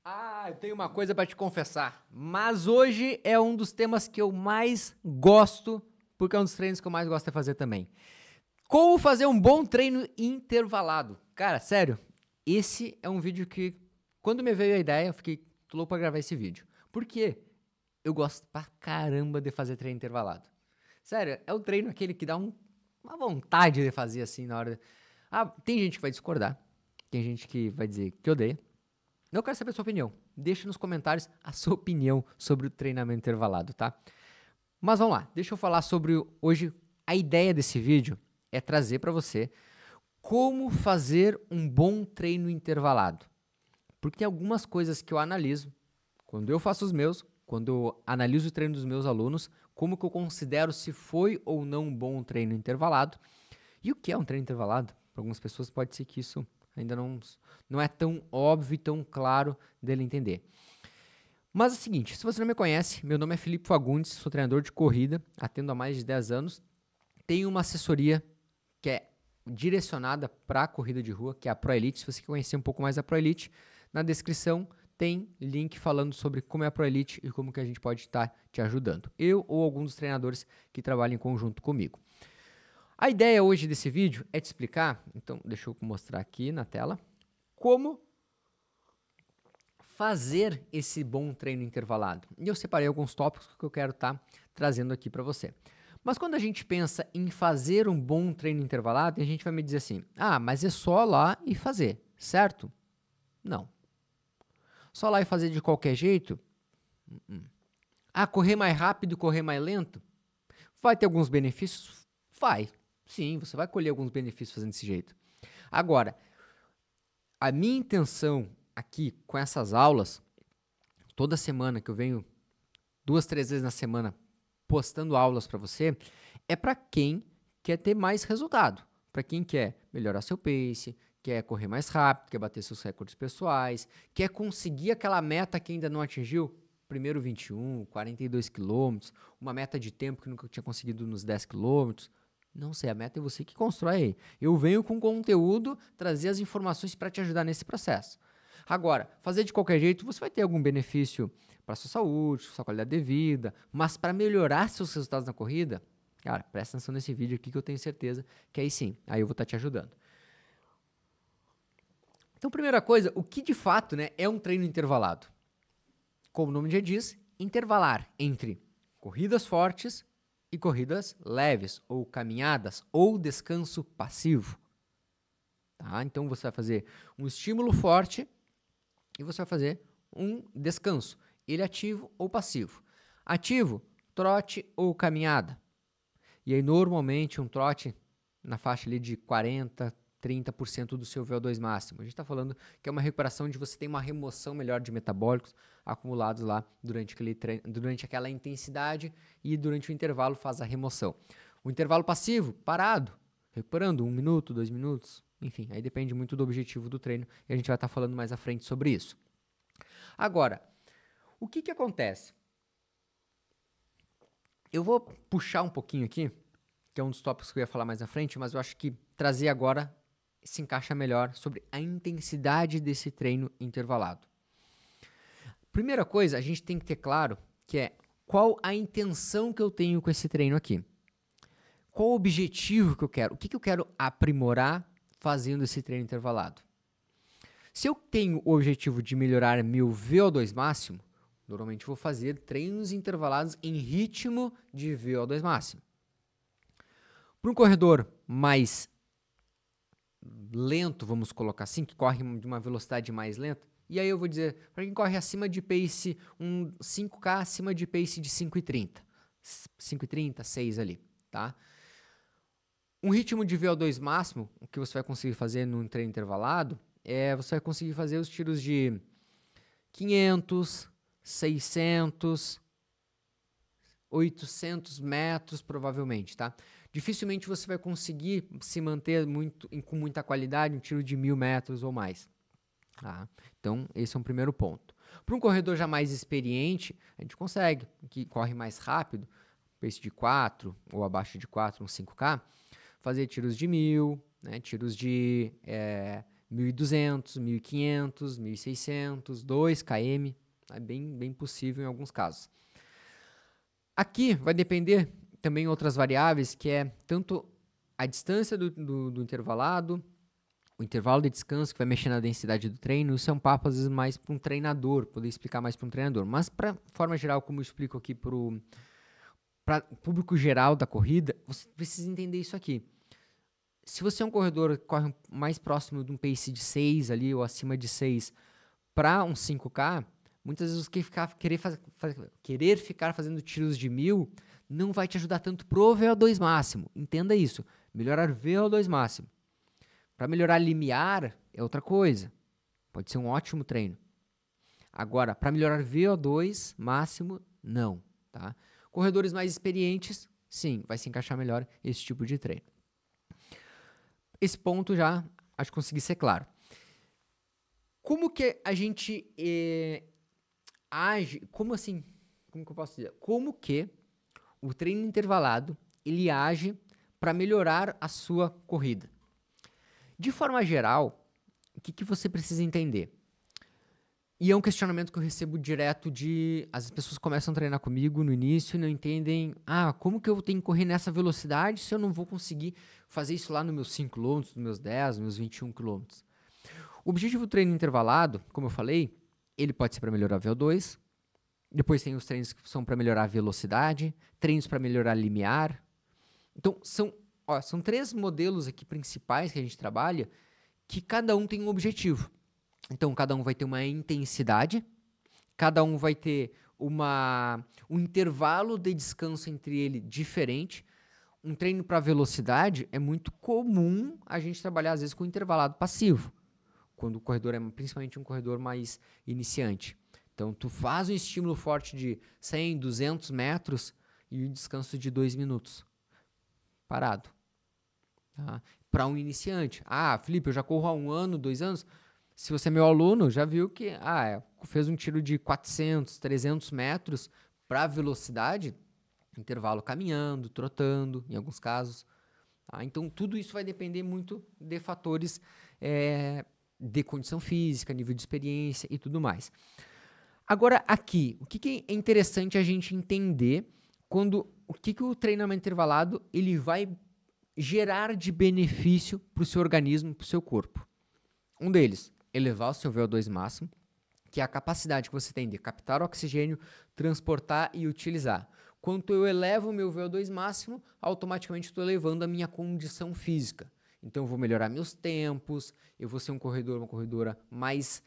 Eu tenho uma coisa para te confessar, mas hoje é um dos temas que eu mais gosto, porque é um dos treinos que eu mais gosto de fazer também. Como fazer um bom treino intervalado? Cara, sério, esse é um vídeo que, quando me veio a ideia, eu fiquei louco pra gravar esse vídeo. Por quê? Eu gosto pra caramba de fazer treino intervalado. Sério, é o treino aquele que dá uma vontade de fazer assim na hora. Tem gente que vai discordar, tem gente que vai dizer que odeia. Eu quero saber a sua opinião. Deixa nos comentários a sua opinião sobre o treinamento intervalado, tá? Mas vamos lá, deixa eu falar sobre hoje. A ideia desse vídeo é trazer para você como fazer um bom treino intervalado. Porque tem algumas coisas que eu analiso quando eu faço os meus, quando eu analiso o treino dos meus alunos, como que eu considero se foi ou não um bom treino intervalado. E o que é um treino intervalado? Para algumas pessoas pode ser que isso ainda não é tão óbvio e tão claro dele entender. Mas é o seguinte, se você não me conhece, meu nome é Felipe Fagundes, sou treinador de corrida, atendo há mais de 10 anos, tenho uma assessoria que é direcionada para a corrida de rua, que é a Pro Elite. Se você quer conhecer um pouco mais a Pro Elite, na descrição tem link falando sobre como é a Pro Elite e como que a gente pode estar te ajudando. Eu ou algum dos treinadores que trabalham em conjunto comigo. A ideia hoje desse vídeo é te explicar, então deixa eu mostrar aqui na tela, como fazer esse bom treino intervalado. E eu separei alguns tópicos que eu quero estar trazendo aqui para você. Mas quando a gente pensa em fazer um bom treino intervalado, a gente vai me dizer assim, mas é só lá e fazer, certo? Não. Só lá e fazer de qualquer jeito? Correr mais rápido, correr mais lento? Vai ter alguns benefícios? Vai. Sim, você vai colher alguns benefícios fazendo desse jeito. Agora, a minha intenção aqui com essas aulas, toda semana que eu venho 2, 3 vezes na semana postando aulas para você, é para quem quer ter mais resultado, para quem quer melhorar seu pace, quer correr mais rápido, quer bater seus recordes pessoais, quer conseguir aquela meta que ainda não atingiu, primeiro 21, 42 quilômetros, uma meta de tempo que nunca tinha conseguido nos 10 quilômetros. Não sei, a meta é você que constrói aí. Eu venho com conteúdo, trazer as informações para te ajudar nesse processo. Agora, fazer de qualquer jeito, você vai ter algum benefício para sua saúde, sua qualidade de vida, mas para melhorar seus resultados na corrida, cara, presta atenção nesse vídeo aqui que eu tenho certeza que aí sim, aí eu vou estar te ajudando. Então, primeira coisa, o que de fato, é um treino intervalado? Como o nome já diz, intervalar entre corridas fortes e corridas leves, ou caminhadas, ou descanso passivo. Tá? Então, você vai fazer um estímulo forte e você vai fazer um descanso, ele ativo ou passivo. Ativo, trote ou caminhada. E aí, normalmente, um trote na faixa ali de 40%, 30% do seu VO2 máximo. A gente está falando que é uma recuperação onde você tem uma remoção melhor de metabólicos acumulados lá durante aquela intensidade e durante o intervalo faz a remoção. O intervalo passivo, parado, recuperando 1 minuto, 2 minutos, enfim, aí depende muito do objetivo do treino e a gente vai estar falando mais à frente sobre isso. Agora, o que acontece? Eu vou puxar um pouquinho aqui, que é um dos tópicos que eu ia falar mais à frente, mas eu acho que trazer agora se encaixa melhor sobre a intensidade desse treino intervalado. Primeira coisa, a gente tem que ter claro que é qual a intenção que eu tenho com esse treino aqui. Qual o objetivo que eu quero? O que eu quero aprimorar fazendo esse treino intervalado? Se eu tenho o objetivo de melhorar meu VO2 máximo, normalmente vou fazer treinos intervalados em ritmo de VO2 máximo. Para um corredor mais lento, vamos colocar assim, que corre de uma velocidade mais lenta, e aí eu vou dizer, para quem corre acima de pace, um 5K acima de pace de 5,30. 5,30, 6 ali, tá? Um ritmo de VO2 máximo, o que você vai conseguir fazer num treino intervalado, você vai conseguir fazer os tiros de 500, 600, 800 metros, provavelmente, tá? Dificilmente você vai conseguir se manter com muita qualidade, um tiro de 1.000 metros ou mais. Tá? Então, esse é um primeiro ponto. Para um corredor já mais experiente, a gente consegue, que corre mais rápido, pace de 4 ou abaixo de 4, um 5K, fazer tiros de 1.000, tiros de 1.200, 1.500, 1.600, 2 km, é bem possível em alguns casos. Aqui vai depender também outras variáveis, que é tanto a distância do intervalado, o intervalo de descanso, que vai mexer na densidade do treino. Isso é um papo, às vezes, mais para um treinador, poder explicar mais para um treinador. Mas, para forma geral, como eu explico aqui para o público geral da corrida, você precisa entender isso aqui. Se você é um corredor que corre mais próximo de um pace de 6 ali, ou acima de 6, para um 5K, muitas vezes querer ficar fazendo tiros de 1.000 não vai te ajudar tanto pro VO2 máximo. Entenda isso. Melhorar VO2 máximo. Para melhorar limiar é outra coisa. Pode ser um ótimo treino. Agora, para melhorar VO2 máximo, não. Tá? Corredores mais experientes, sim, vai se encaixar melhor esse tipo de treino. Esse ponto já acho que consegui ser claro. Como que a gente age? Como assim? Como que eu posso dizer? Como que o treino intervalado ele age para melhorar a sua corrida? De forma geral, o que você precisa entender? E é um questionamento que eu recebo direto as pessoas começam a treinar comigo no início e não entendem, como que eu tenho que correr nessa velocidade se eu não vou conseguir fazer isso lá nos meus 5 km, nos meus 10, nos meus 21 km? O objetivo do treino intervalado, como eu falei, ele pode ser para melhorar VO2, depois tem os treinos que são para melhorar a velocidade, treinos para melhorar limiar. Então, são 3 modelos aqui principais que a gente trabalha, que cada um tem um objetivo. Então, cada um vai ter uma intensidade, cada um vai ter um intervalo de descanso entre ele diferente. Um treino para velocidade é muito comum a gente trabalhar, às vezes, com intervalado passivo, quando o corredor é principalmente um corredor mais iniciante. Então, tu faz um estímulo forte de 100, 200 metros e um descanso de 2 minutos. Parado. Tá? Para um iniciante. Felipe, eu já corro há 1 ano, 2 anos. Se você é meu aluno, já viu que fez um tiro de 400, 300 metros para velocidade, intervalo caminhando, trotando, em alguns casos. Tá? Então, tudo isso vai depender muito de fatores de condição física, nível de experiência e tudo mais. Agora, aqui, o que é interessante a gente entender o que o treinamento intervalado ele vai gerar de benefício para o seu organismo, para o seu corpo. Um deles, elevar o seu VO2 máximo, que é a capacidade que você tem de captar oxigênio, transportar e utilizar. Quanto eu elevo o meu VO2 máximo, automaticamente estou elevando a minha condição física. Então, eu vou melhorar meus tempos, eu vou ser um corredor, uma corredora mais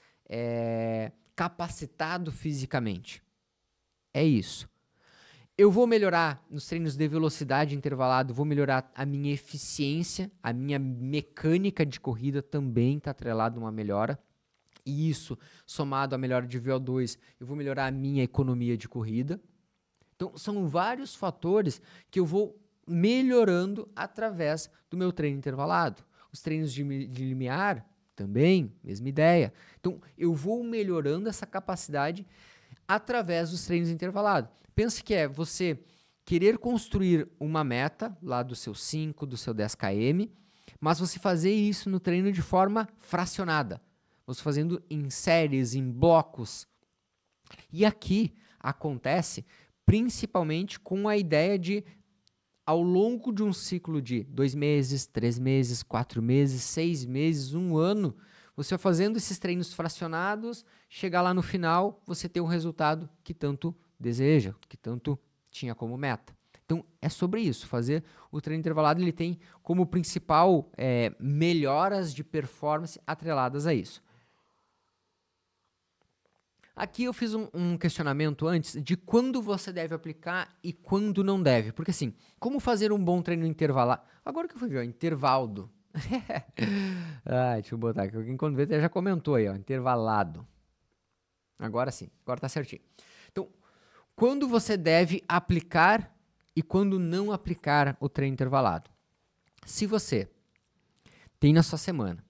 capacitado fisicamente. É isso. Eu vou melhorar nos treinos de velocidade intervalado, vou melhorar a minha eficiência, a minha mecânica de corrida também está atrelado a uma melhora. E isso, somado à melhora de VO2, eu vou melhorar a minha economia de corrida. Então, são vários fatores que eu vou melhorando através do meu treino intervalado. Os treinos de limiar, também, mesma ideia. Então, eu vou melhorando essa capacidade através dos treinos intervalados. Pense que é você querer construir uma meta lá do seu 5, do seu 10 km, mas você fazer isso no treino de forma fracionada. Você fazendo em séries, em blocos. E aqui acontece principalmente com a ideia de, ao longo de um ciclo de 2 meses, 3 meses, 4 meses, 6 meses, 1 ano, você fazendo esses treinos fracionados, chegar lá no final, você ter um resultado que tanto deseja, que tanto tinha como meta. Então, é sobre isso. Fazer o treino intervalado, ele tem como principal melhoras de performance atreladas a isso. Aqui eu fiz um questionamento antes de quando você deve aplicar e quando não deve. Porque assim, como fazer um bom treino intervalado? Agora que eu fui ver, intervalado. Deixa eu botar aqui. Alguém quando vê já comentou aí, intervalado. Agora sim, agora tá certinho. Então, quando você deve aplicar e quando não aplicar o treino intervalado? Se você tem na sua semana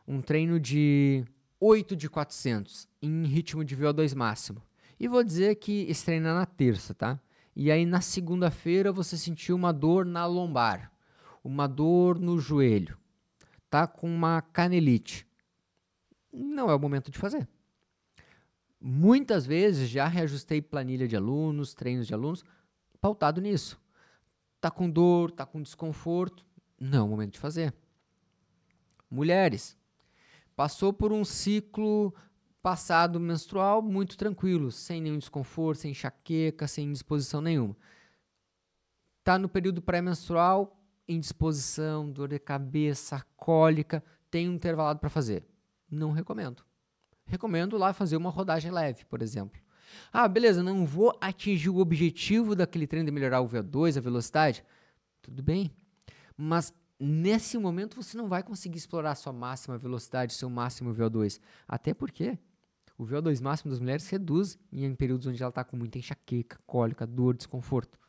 um treino de 8 de 400 em ritmo de VO2 máximo, e vou dizer que esse treino é na terça, tá? E aí na segunda-feira você sentiu uma dor na lombar, uma dor no joelho, tá com uma canelite. não é o momento de fazer. Muitas vezes já reajustei planilha de alunos, treinos de alunos, pautado nisso. Tá com dor, tá com desconforto, não é o momento de fazer. Mulheres, passou por um ciclo passado menstrual muito tranquilo, sem nenhum desconforto, sem enxaqueca, sem indisposição nenhuma. Tá no período pré-menstrual, indisposição, dor de cabeça, cólica, tem um intervalado para fazer. Não recomendo. Recomendo lá fazer uma rodagem leve, por exemplo. Ah, beleza, não vou atingir o objetivo daquele treino de melhorar o VO2, a velocidade. Tudo bem, mas nesse momento você não vai conseguir explorar a sua máxima velocidade, seu máximo VO2. Até porque o VO2 máximo das mulheres reduz em períodos onde ela está com muita enxaqueca, cólica, dor, desconforto.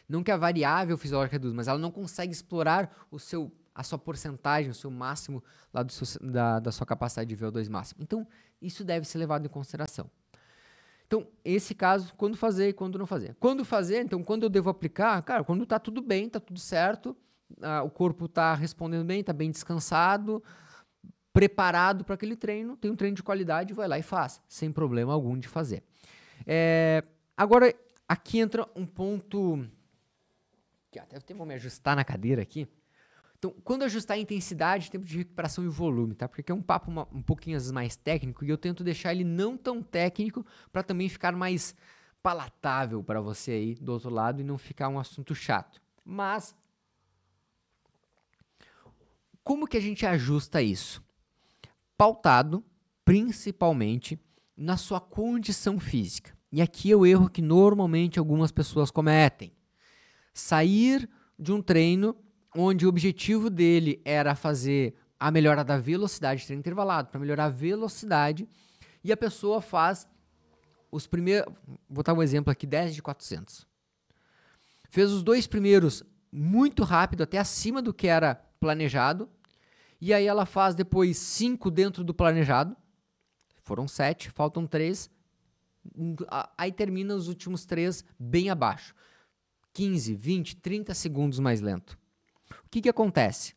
Não que a variável fisiológica reduz, mas ela não consegue explorar a sua porcentagem, o seu máximo lá da sua capacidade de VO2 máximo. Então, isso deve ser levado em consideração. Então, esse caso, quando fazer e quando não fazer. Quando fazer, então, quando eu devo aplicar? Cara, quando tá tudo bem, tá tudo certo, o corpo tá respondendo bem, tá bem descansado, preparado para aquele treino, tem um treino de qualidade, vai lá e faz, sem problema algum de fazer. Agora, aqui entra um ponto que até eu tenho que me ajustar na cadeira aqui. Então, quando ajustar a intensidade, tempo de recuperação e volume, tá? Porque é um papo um pouquinho às vezes mais técnico e eu tento deixar ele não tão técnico para também ficar mais palatável para você aí do outro lado e não ficar um assunto chato. Mas, como que a gente ajusta isso? Pautado, principalmente, na sua condição física. E aqui é o erro que normalmente algumas pessoas cometem. Sair de um treino onde o objetivo dele era fazer a melhora da velocidade, treino intervalado, para melhorar a velocidade, e a pessoa faz os primeiros, vou botar um exemplo aqui, 10 de 400. Fez os 2 primeiros muito rápido, até acima do que era planejado, e aí ela faz depois 5 dentro do planejado, foram 7, faltam 3, aí termina os últimos 3 bem abaixo, 15, 20, 30 segundos mais lento. O que acontece?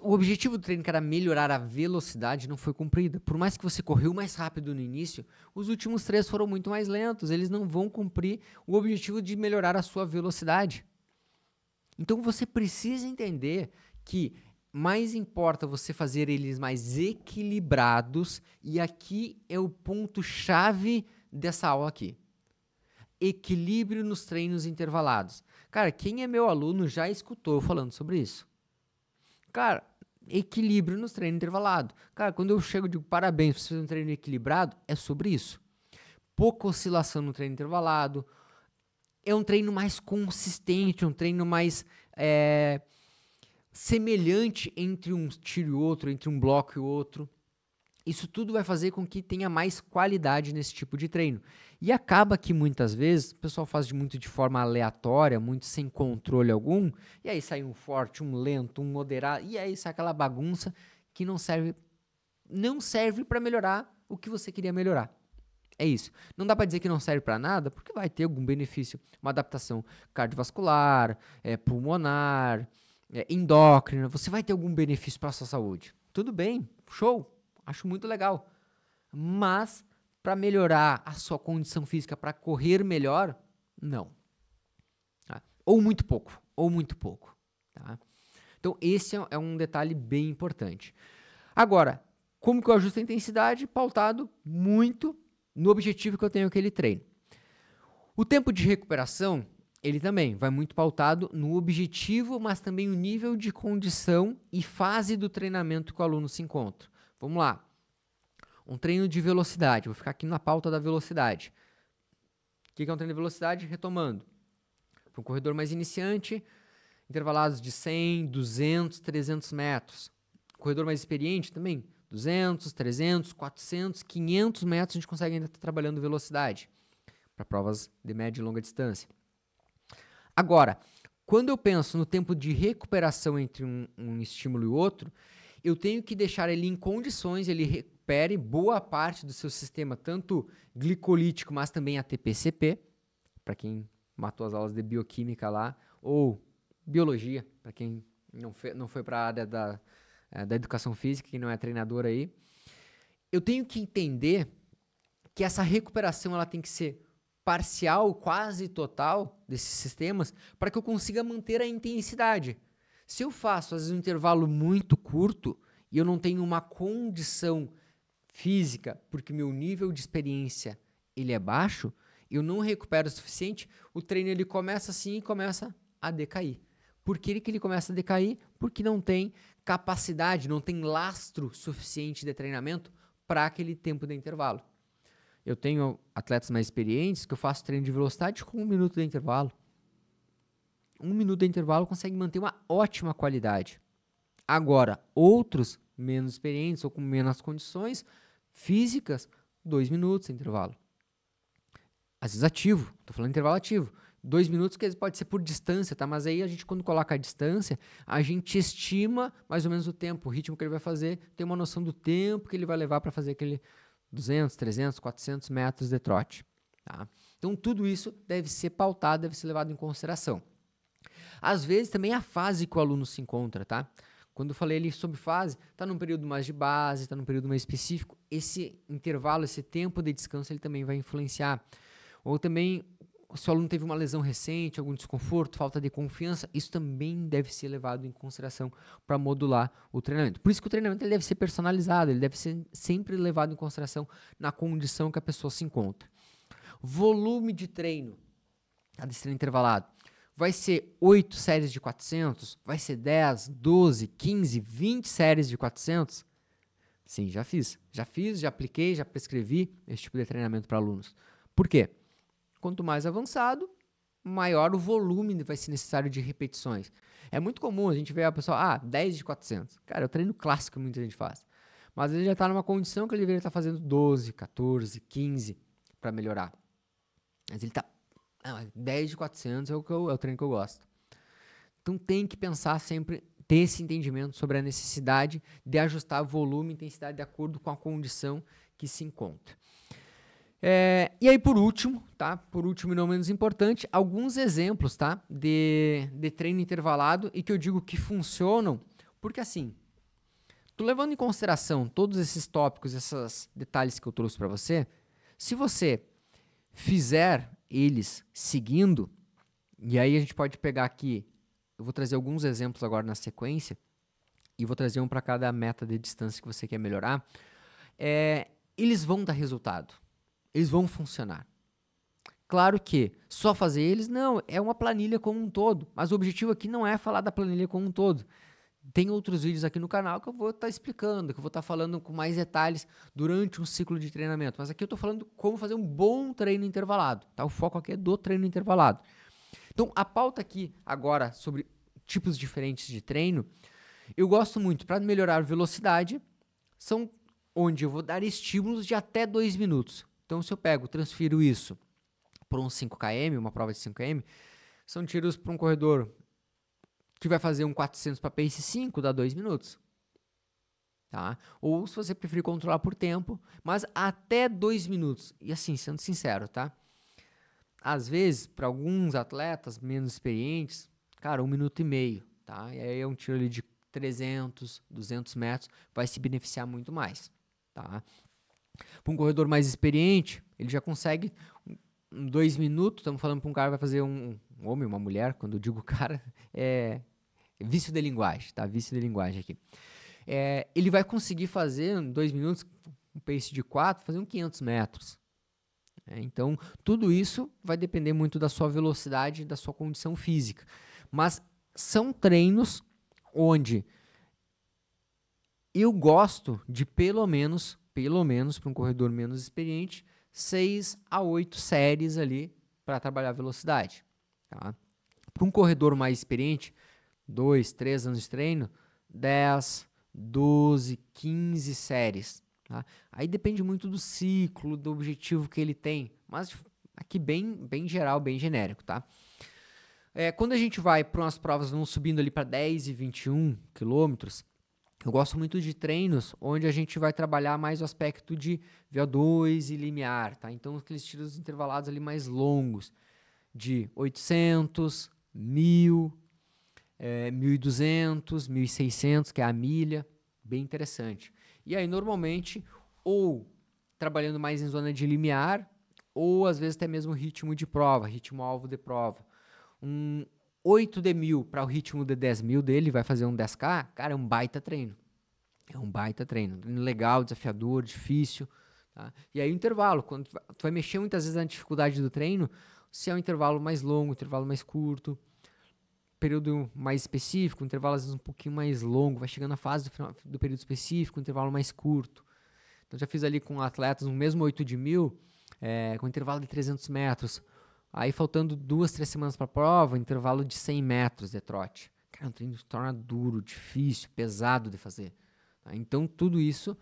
O objetivo do treino, que era melhorar a velocidade, não foi cumprido. Por mais que você correu mais rápido no início, os últimos 3 foram muito mais lentos. Eles não vão cumprir o objetivo de melhorar a sua velocidade. Então você precisa entender que mais importa você fazer eles mais equilibrados, e aqui é o ponto-chave dessa aula aqui. Equilíbrio nos treinos intervalados. Cara, quem é meu aluno já escutou eu falando sobre isso. Cara, equilíbrio nos treinos intervalados. Cara, quando eu chego e digo parabéns por você fazer um treino equilibrado, é sobre isso. Pouca oscilação no treino intervalado. É um treino mais consistente, um treino mais semelhante entre um tiro e outro, entre um bloco e outro. Isso tudo vai fazer com que tenha mais qualidade nesse tipo de treino. E acaba que muitas vezes o pessoal faz muito de forma aleatória, muito sem controle algum, e aí sai um forte, um lento, um moderado, e aí sai aquela bagunça que não serve para melhorar o que você queria melhorar. É isso. Não dá para dizer que não serve para nada, porque vai ter algum benefício. Uma adaptação cardiovascular, pulmonar, endócrina, você vai ter algum benefício para a sua saúde. Tudo bem, show. Acho muito legal, mas para melhorar a sua condição física, para correr melhor, não. Tá? Ou muito pouco. Tá? Então esse é um detalhe bem importante. Agora, como que eu ajusto a intensidade? Pautado muito no objetivo que eu tenho aquele treino. O tempo de recuperação, ele também vai muito pautado no objetivo, mas também o nível de condição e fase do treinamento que o aluno se encontra. Vamos lá, um treino de velocidade, vou ficar aqui na pauta da velocidade. O que é um treino de velocidade? Retomando, para um corredor mais iniciante, intervalados de 100, 200, 300 metros. Corredor mais experiente também, 200, 300, 400, 500 metros a gente consegue ainda estar trabalhando velocidade, para provas de média e longa distância. Agora, quando eu penso no tempo de recuperação entre um estímulo e outro, eu tenho que deixar ele em condições, ele recupere boa parte do seu sistema, tanto glicolítico, mas também ATP-CP, para quem matou as aulas de bioquímica lá, ou biologia, para quem não foi para a área da educação física, quem não é treinador aí, eu tenho que entender que essa recuperação ela tem que ser parcial, quase total desses sistemas, para que eu consiga manter a intensidade. Se eu faço, às vezes, um intervalo muito curto e eu não tenho uma condição física, porque meu nível de experiência ele é baixo, eu não recupero o suficiente, o treino ele começa assim e começa a decair. Por que ele começa a decair? Porque não tem capacidade, não tem lastro suficiente de treinamento para aquele tempo de intervalo. Eu tenho atletas mais experientes que eu faço treino de velocidade com 1 minuto de intervalo. 1 minuto de intervalo consegue manter uma ótima qualidade. Agora, outros menos experientes ou com menos condições físicas, 2 minutos de intervalo. Às vezes ativo, estou falando de intervalo ativo. 2 minutos que pode ser por distância, tá? Mas aí a gente, quando coloca a distância, a gente estima mais ou menos o tempo, o ritmo que ele vai fazer, tem uma noção do tempo que ele vai levar para fazer aquele 200, 300, 400 metros de trote. Tá? Então, tudo isso deve ser pautado, deve ser levado em consideração. Às vezes, também a fase que o aluno se encontra, tá? Quando eu falei ali sobre fase, está num período mais de base, está num período mais específico, esse intervalo, esse tempo de descanso, ele também vai influenciar. Ou também, se o aluno teve uma lesão recente, algum desconforto, falta de confiança, isso também deve ser levado em consideração para modular o treinamento. Por isso que o treinamento ele deve ser personalizado, ele deve ser sempre levado em consideração na condição que a pessoa se encontra. Volume de treino, desse treino intervalado, vai ser 8 séries de 400? Vai ser 10, 12, 15, 20 séries de 400? Sim, já fiz. Já apliquei, já prescrevi esse tipo de treinamento para alunos. Por quê? Quanto mais avançado, maior o volume vai ser necessário de repetições. É muito comum a gente ver a pessoa, 10 de 400. Cara, é o treino clássico que muita gente faz. Mas ele já está numa condição que ele deveria estar fazendo 12, 14, 15 para melhorar. Mas ele está... 10 de 400 é o treino que eu gosto. Então tem que pensar sempre, ter esse entendimento sobre a necessidade de ajustar volume e intensidade de acordo com a condição que se encontra. E aí, por último, tá? Por último e não menos importante, alguns exemplos, tá? De treino intervalado e que eu digo que funcionam, porque assim, tô levando em consideração todos esses tópicos, esses detalhes que eu trouxe para você, se você fizer eles seguindo, e aí a gente pode pegar aqui, eu vou trazer alguns exemplos agora na sequência, e vou trazer um para cada meta de distância que você quer melhorar, eles vão dar resultado, eles vão funcionar. Claro que só fazer eles, não, é uma planilha como um todo, mas o objetivo aqui não é falar da planilha como um todo. Tem outros vídeos aqui no canal que eu vou estar explicando, que eu vou estar falando com mais detalhes durante um ciclo de treinamento. Mas aqui eu estou falando como fazer um bom treino intervalado. Tá? O foco aqui é do treino intervalado. Então, a pauta aqui agora sobre tipos diferentes de treino, eu gosto muito para melhorar a velocidade, são onde eu vou dar estímulos de até 2 minutos. Então, se eu transfiro isso para um 5km, uma prova de 5km, são tiros para um corredor que vai fazer um 400 para pace 5, dá 2 minutos. Tá? Ou se você preferir controlar por tempo, mas até 2 minutos. E assim, sendo sincero, tá? Às vezes, para alguns atletas menos experientes, cara, 1 minuto e meio, tá? E aí é um tiro ali de 300, 200 metros, vai se beneficiar muito mais, tá? Para um corredor mais experiente, ele já consegue 2 minutos, estamos falando para um cara que vai fazer um homem, uma mulher, quando eu digo cara, é vício de linguagem, tá? Vício de linguagem aqui. Ele vai conseguir fazer em 2 minutos, um pace de 4, fazer uns 500 metros. Então, tudo isso vai depender muito da sua velocidade, da sua condição física. Mas são treinos onde eu gosto de pelo menos para um corredor menos experiente, 6 a 8 séries ali para trabalhar a velocidade. Tá? Para um corredor mais experiente, 2, 3 anos de treino, 10, 12, 15 séries. Tá? Aí depende muito do ciclo, do objetivo que ele tem, mas aqui bem geral, bem genérico. Tá? Quando a gente vai para umas provas, vão subindo ali para 10 e 21 quilômetros, eu gosto muito de treinos onde a gente vai trabalhar mais o aspecto de VO2 e limiar. Tá? Então, aqueles tiros intervalados ali mais longos, de 800, 1000, 1.200, 1.600, que é a milha. bem interessante. E aí, normalmente, ou trabalhando mais em zona de limiar, ou às vezes até mesmo ritmo de prova, ritmo-alvo de prova. Um 8D1000 para o ritmo de 10.000 dele, vai fazer um 10K, cara, é um baita treino. É um baita treino. Treino legal, desafiador, difícil. Tá? E aí o intervalo, quando tu vai mexer muitas vezes na dificuldade do treino, se é um intervalo mais longo, um intervalo mais curto, período mais específico, um intervalo às vezes um pouquinho mais longo, vai chegando na fase do período específico, um intervalo mais curto. Então já fiz ali com atletas no mesmo 8D1000, com intervalo de 300 metros. Aí faltando 2, 3 semanas para a prova, intervalo de 100 metros de trote. Cara, um treino se torna duro, difícil, pesado de fazer. Tá? Então tudo isso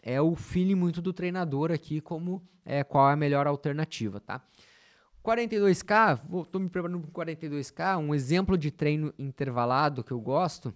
é o feeling muito do treinador aqui, qual é a melhor alternativa, tá? 42K, estou me preparando para 42K, um exemplo de treino intervalado que eu gosto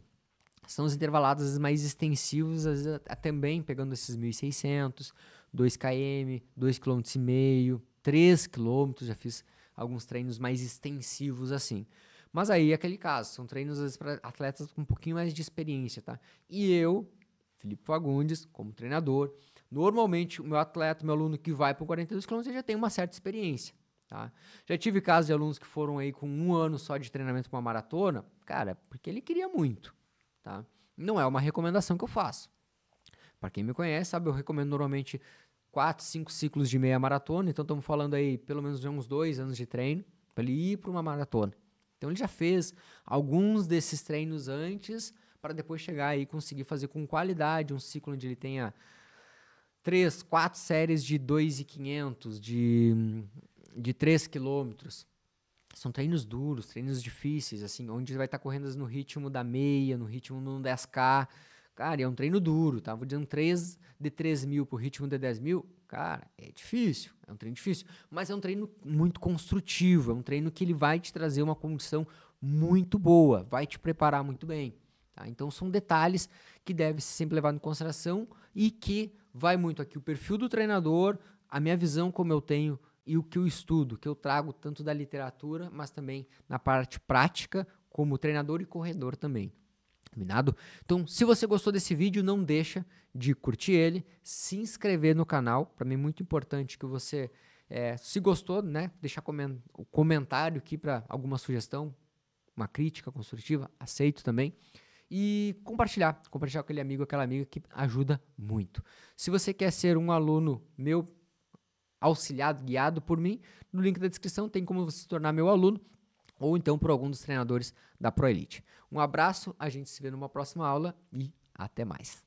são os intervalados às vezes, mais extensivos, às vezes, também pegando esses 1.600, 2 km, 2,5 km, 3 km, já fiz alguns treinos mais extensivos assim. Mas aí é aquele caso, são treinos às vezes para atletas com um pouquinho mais de experiência, tá? E eu, Felipe Fagundes, como treinador, normalmente o meu atleta, meu aluno que vai para 42 km, já tem uma certa experiência. Tá? Já tive casos de alunos que foram aí com 1 ano só de treinamento para uma maratona, cara, porque ele queria muito. Tá? Não é uma recomendação que eu faço. Para quem me conhece, sabe, eu recomendo normalmente 4, 5 ciclos de meia maratona, então estamos falando aí pelo menos de uns 2 anos de treino para ele ir para uma maratona. Então ele já fez alguns desses treinos antes para depois chegar aí e conseguir fazer com qualidade um ciclo onde ele tenha 3, 4 séries de 2.500, de 3 quilômetros. São treinos duros, treinos difíceis, assim, onde vai estar correndo no ritmo da meia, no ritmo do 10K. Cara, é um treino duro, tá? Vou dizer um 3 de 3.000 pro ritmo de 10.000, cara, é difícil, é um treino difícil, mas é um treino muito construtivo, é um treino que ele vai te trazer uma condição muito boa, vai te preparar muito bem, tá? Então são detalhes que devem ser sempre levados em consideração e que vai muito aqui o perfil do treinador, a minha visão como eu tenho e o que eu estudo, que eu trago tanto da literatura, mas também na parte prática, como treinador e corredor também. Combinado? Então, se você gostou desse vídeo, não deixa de curtir ele, se inscrever no canal. Para mim é muito importante que você, se gostou, né, deixar o comentário aqui para alguma sugestão, uma crítica construtiva, aceito também. E compartilhar com aquele amigo, aquela amiga que ajuda muito. Se você quer ser um aluno meu, auxiliado, guiado por mim, no link da descrição tem como você se tornar meu aluno ou então por algum dos treinadores da ProElite. Um abraço, a gente se vê numa próxima aula e até mais.